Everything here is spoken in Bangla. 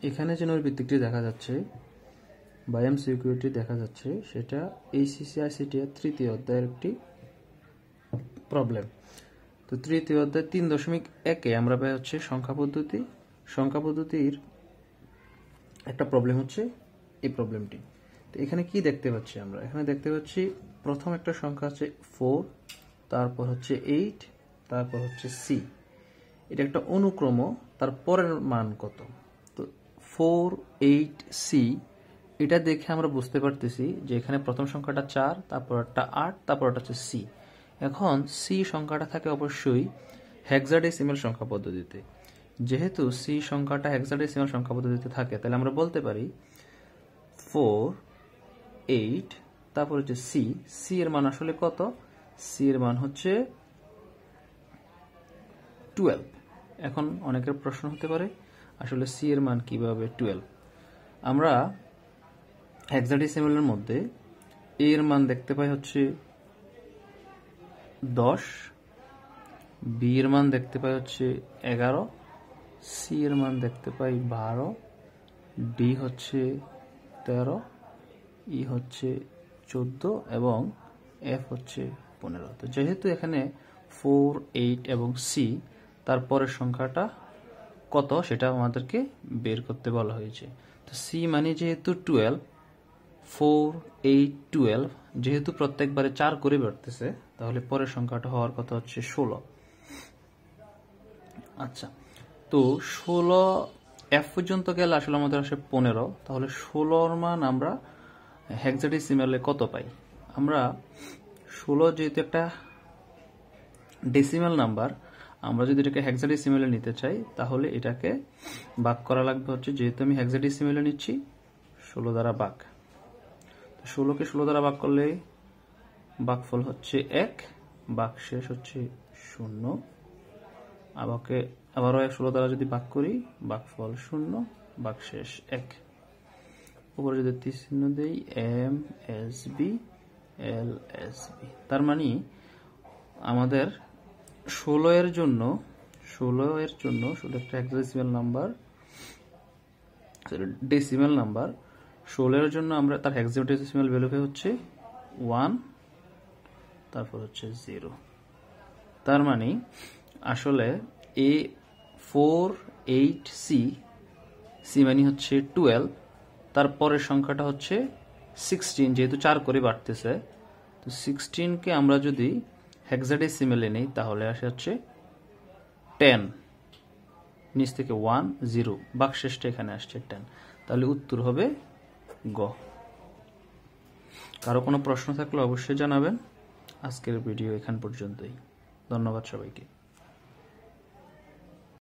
এখানে যে নৈর্ভিত্তিকটি দেখা যাচ্ছে বা এমসিকিউটি দেখা যাচ্ছে সেটা এইচএসসি এর তৃতীয় অধ্যায়ের একটি প্রবলেম। তো তৃতীয় অধ্যায় 3.1-এ আমরা পাই হচ্ছে সংখ্যা পদ্ধতির একটা প্রবলেম হচ্ছে এই প্রবলেমটি। তো এখানে কি দেখতে পাচ্ছি আমরা? এখানে দেখতে পাচ্ছি প্রথম একটা সংখ্যা হচ্ছে 4, তারপর হচ্ছে 8, তারপর হচ্ছে সি। এটা একটা অনুক্রম, তার পরের মান কত? তো 4, 8, সি এটা দেখে আমরা বুঝতে পারতেছি যে এখানে প্রথম সংখ্যাটা 4, তারপর একটা 8, তারপর একটা হচ্ছে সি। এখন সি সংখ্যাটা থাকে অবশ্যই হেক্সাডেসিমাল সংখ্যা পদ্ধতিতে। যেহেতু সি সংখ্যাটা হেক্সাডেসিমাল সংখ্যা পদ্ধতিতে থাকে, তাহলে আমরা বলতে পারি 4, 8, তারপর হচ্ছে সি। সি এর মান আসলে কত? সি এর মান হচ্ছে 12। এখন অনেকের প্রশ্ন হতে পারে আসলে সি এর মান কিভাবে 12? আমরা হেক্সাডেসিমালের মধ্যে এ এর মান দেখতে পাই হচ্ছে 10, বি এর মান দেখতে পাই হচ্ছে 11, সি এর মান দেখতে পাই 12, ডি হচ্ছে 13, ই হচ্ছে 14 এবং এফ হচ্ছে 15। তো যেহেতু এখানে 4, 8 এবং সি তারপরের সংখ্যাটা কত সেটা আমাদেরকে বের করতে বলা হয়েছে। তো সি মানে যেহেতু 12, 4, 8, 12, যেহেতু প্রত্যেকবারে 4 করে বাড়তেছে, তাহলে পরের সংখ্যাটা হওয়ার কথা হচ্ছে 16। আচ্ছা, তো 16 এফ পর্যন্ত গেলে আসলে আমাদের আসে 15। তাহলে 16 মান আমরা হেক্সাডেসিমালে কত পাই? আমরা 16 যেহেতু একটা ডেসিমাল নাম্বার, আমরা যদি এটাকে হেক্সাডেসিমালে নিতে চাই তাহলে এটাকে ভাগ করা লাগবে হচ্ছে, যেহেতু আমি হেক্সাডেসিমালে নিচ্ছি 16 দ্বারা ভাগ। 16কে 16 দ্বারা ভাগ করলে ভাগফল হচ্ছে 1, ভাগশেষ হচ্ছে 0। আবারও 16 দ্বারা যদি ভাগ করি ভাগফল 0, ভাগশেষ 1। উপরে যদি তীর চিহ্ন দেই M S B L S B, তার মানে আমাদের 16 এর জন্য 16 একটা হেক্সাডেসিমাল নাম্বার, ডেসিমাল নাম্বার। 16 এর জন্য আমরা তার হেক্সাডেসিমাল ভ্যালু হচ্ছে 1, তারপর হচ্ছে 0। তার মানে আসলে এ 4, 8, সি মানে হচ্ছে 12, তারপরের সংখ্যাটা হচ্ছে 16, যেহেতু 4 করে বাড়তেছে। তো 16কে আমরা যদি হেক্সাডেসিমালে নেই তাহলে আসে হচ্ছে 10, নিচ থেকে 1, 0, ভাগশেষটা এখানে আসছে 10। তাহলে উত্তর হবে গ। কারো কোনো প্রশ্ন থাকলে অবশ্যই জানাবেন। আজকের ভিডিও এখান পর্যন্তই। ধন্যবাদ সবাইকে।